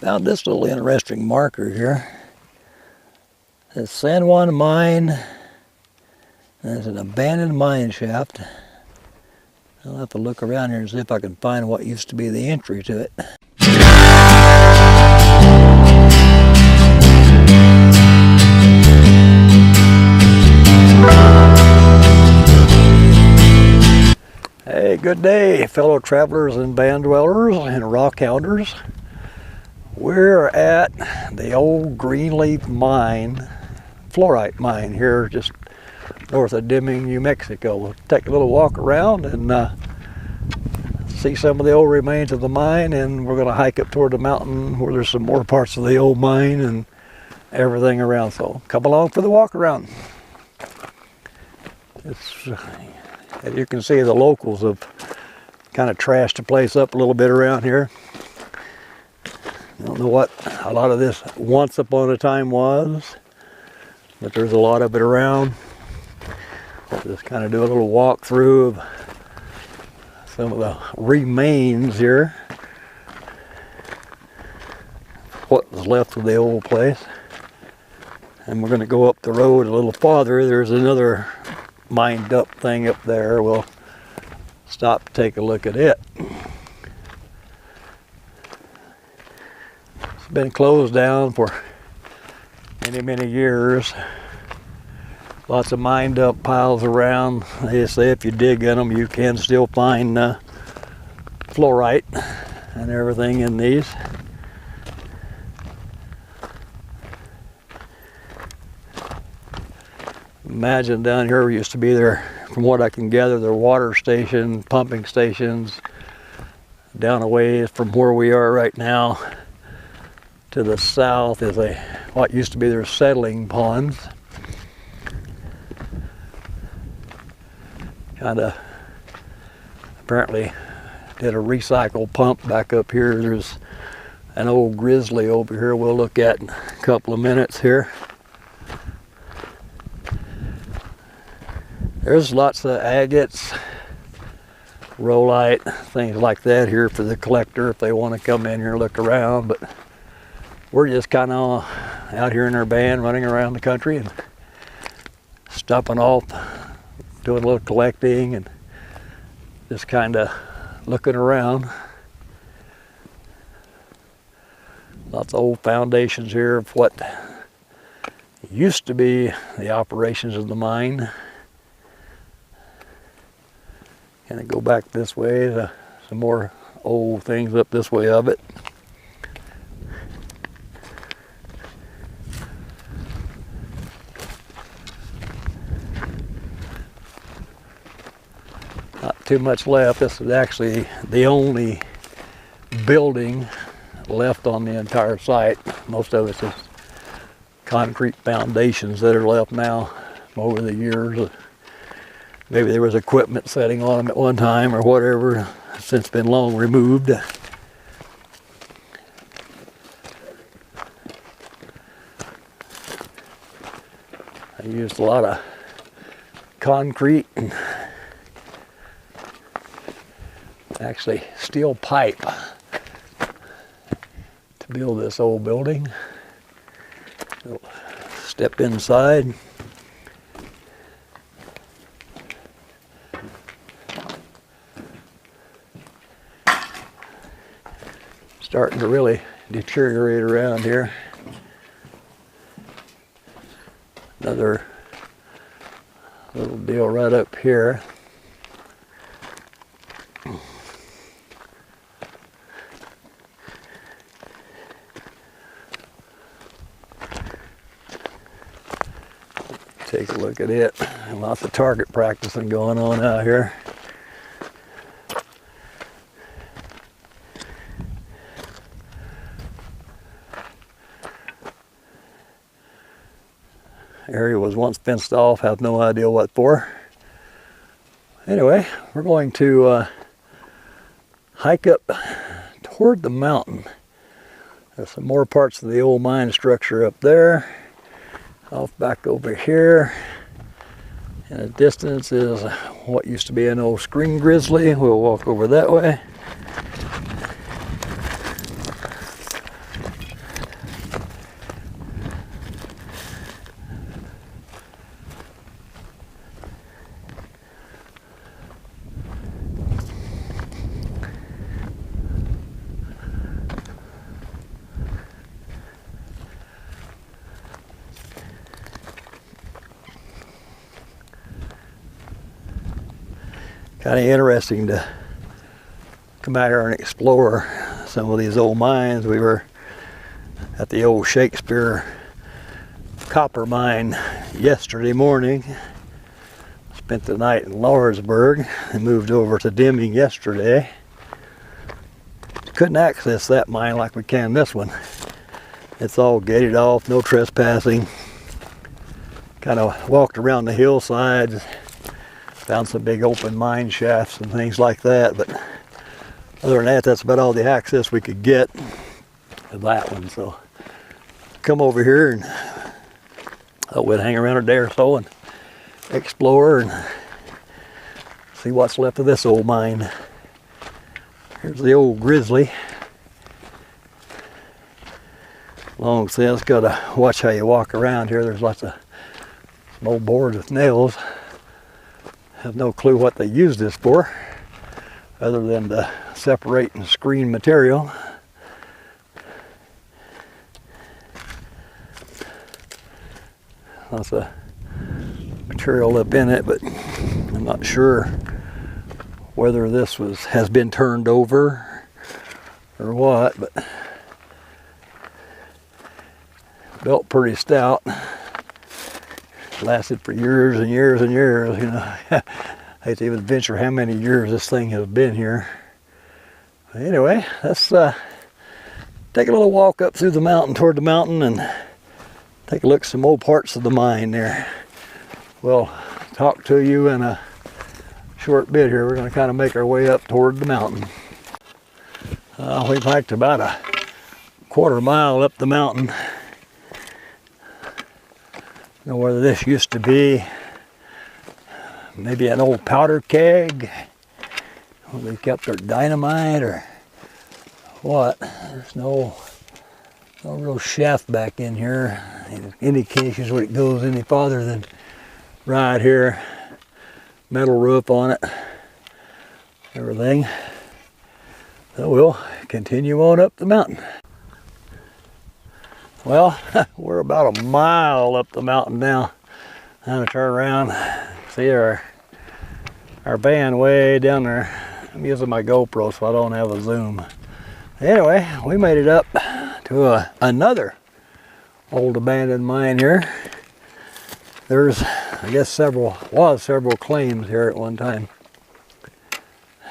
Found this little interesting marker here. It's San Juan Mine. There's an abandoned mine shaft. I'll have to look around here and see if I can find what used to be the entry to it. Hey, good day, fellow travelers and band dwellers and rock hounders. We're at the old Greenleaf mine, Fluorite mine here just north of Deming, New Mexico. We'll take a little walk around and see some of the old remains of the mine, and we're going to hike up toward the mountain where there's some more parts of the old mine and everything around. So come along for the walk around. It's, as you can see, the locals have kind of trashed the place up a little bit around here. I don't know what a lot of this once upon a time was, but there's a lot of it around. We'll just kind of do a little walk through of some of the remains here, what was left of the old place. And we're going to go up the road a little farther. There's another mined up thing up there. We'll stop to take a look at it. It's been closed down for many years. Lots of mined up piles around. They say if you dig in them, you can still find fluorite and everything in these. Imagine down here used to be there, from what I can gather, their water station, pumping stations down a ways from where we are right now. To the south is what used to be their settling ponds. Kind of apparently did a recycle pump back up here. There's an old grizzly over here we'll look at in a couple of minutes here. There's lots of agates, rhyolite, things like that here for the collector if they want to come in here and look around. But we're just kind of out here in our van running around the country and stopping off, doing a little collecting and just kind of looking around. Lots of old foundations here of what used to be the operations of the mine. Kind of go back this way to some more old things up this way of it. Not too much left. This is actually the only building left on the entire site. Most of it's just concrete foundations that are left now over the years. Maybe there was equipment setting on them at one time or whatever, since been long removed. I used a lot of concrete and actually steel pipe to build this old building. So step inside. Starting to really deteriorate around here. Another little deal right up here. Take a look at it. Lots of target practicing going on out here. Area was once fenced off, have no idea what for. Anyway, we're going to hike up toward the mountain. There's some more parts of the old mine structure up there. Off back over here. In the distance is what used to be an old screen grizzly. We'll walk over that way. kind of interesting to come out here and explore some of these old mines. We were at the old Shakespeare copper mine yesterday morning. Spent the night in Lawrenceburg and moved over to Deming yesterday. Couldn't access that mine like we can this one. It's all gated off, no trespassing. Kind of walked around the hillsides, found some big open mine shafts and things like that, but other than that, that's about all the access we could get to that one. So come over here and thought we'd hang around a day or so and explore and see what's left of this old mine. Here's the old Grizzly. Long since, gotta watch how you walk around here. There's lots of some old boards with nails. Have no clue what they use this for, other than to separate and screen material. Lots of material up in it, but I'm not sure whether this has been turned over or what, but built pretty stout. Lasted for years and years and years, you know. I hate to even venture how many years this thing has been here. But anyway, let's take a little walk up through the mountain, toward the mountain, and take a look at some old parts of the mine there. We'll talk to you in a short bit here. We're going to kind of make our way up toward the mountain. We've hiked about a quarter mile up the mountain. I don't know whether this used to be maybe an old powder keg where they kept their dynamite or what. There's no real shaft back in here. Any indications when it goes any farther than right here. Metal roof on it, everything. So we'll continue on up the mountain. Well, we're about a mile up the mountain now. I'm gonna turn around, see our van way down there. I'm using my GoPro so I don't have a zoom. Anyway, we made it up to another old abandoned mine here. There's, I guess, several claims here at one time.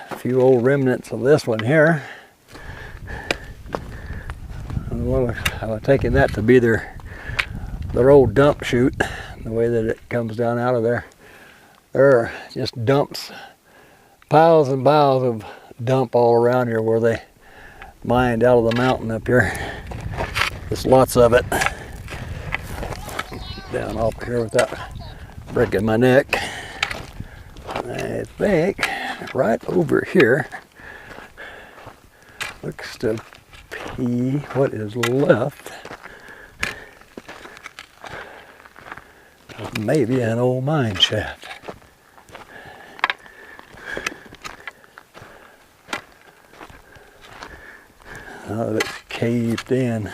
A few old remnants of this one here. I was taking that to be their old dump chute, the way that it comes down out of there. There are just dumps, piles and piles of dump all around here where they mined out of the mountain up here. There's lots of it. Down off here without breaking my neck. I think right over here looks to be what is left of maybe an old mine shaft. Oh, it's caved in.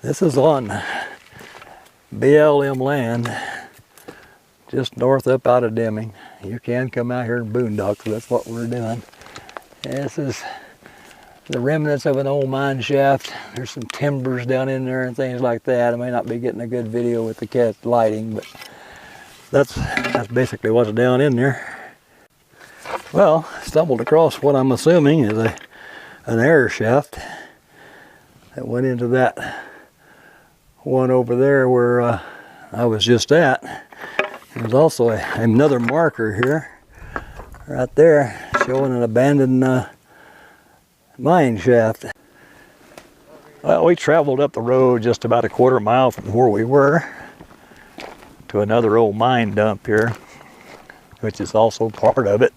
This is on BLM land, just north up out of Deming. You can come out here and boondock, so that's what we're doing. This is the remnants of an old mine shaft. There's some timbers down in there and things like that. I may not be getting a good video with the cat lighting, but that's basically what's down in there. Well, stumbled across what I'm assuming is an air shaft that went into that one over there where I was just at. There's also another marker here, right there, showing an abandoned mine shaft. Well, we traveled up the road just about a quarter mile from where we were to another old mine dump here, which is also part of it.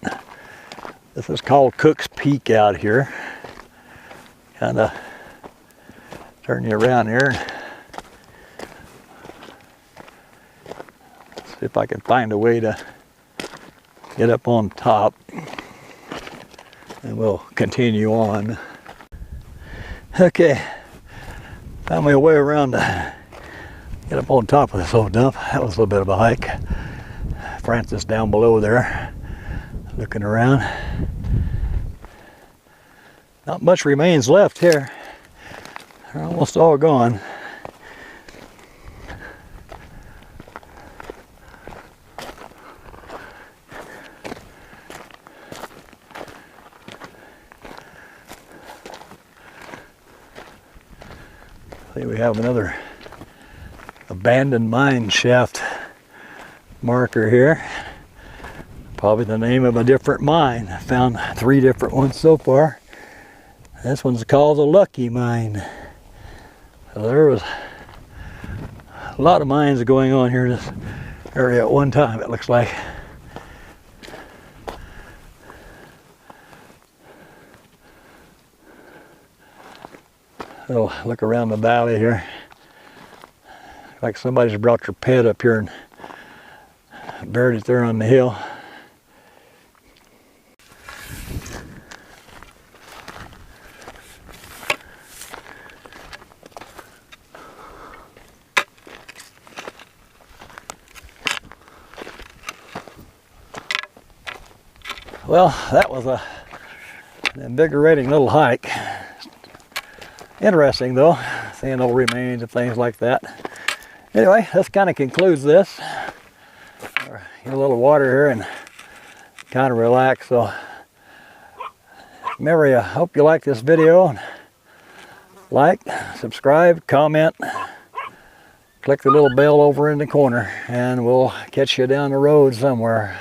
This is called Cook's Peak out here. Kind of turn you around here. See if I can find a way to get up on top, and we'll continue on. Okay, found my way around to get up on top of this old dump. That was a little bit of a hike. Francis down below there, looking around. Not much remains left here. They're almost all gone. I think we have another abandoned mine shaft marker here. Probably the name of a different mine. I found 3 different ones so far. This one's called the Lucky Mine. So there was a lot of mines going on here in this area at one time, it looks like. So look around the valley here. Like somebody's brought their pet up here and buried it there on the hill. Well, that was an invigorating little hike. Interesting though, seeing old remains and things like that. Anyway, this kind of concludes this. Get a little water here and kind of relax. So, remember, I hope you like this video. Like, subscribe, comment, click the little bell over in the corner, and we'll catch you down the road somewhere.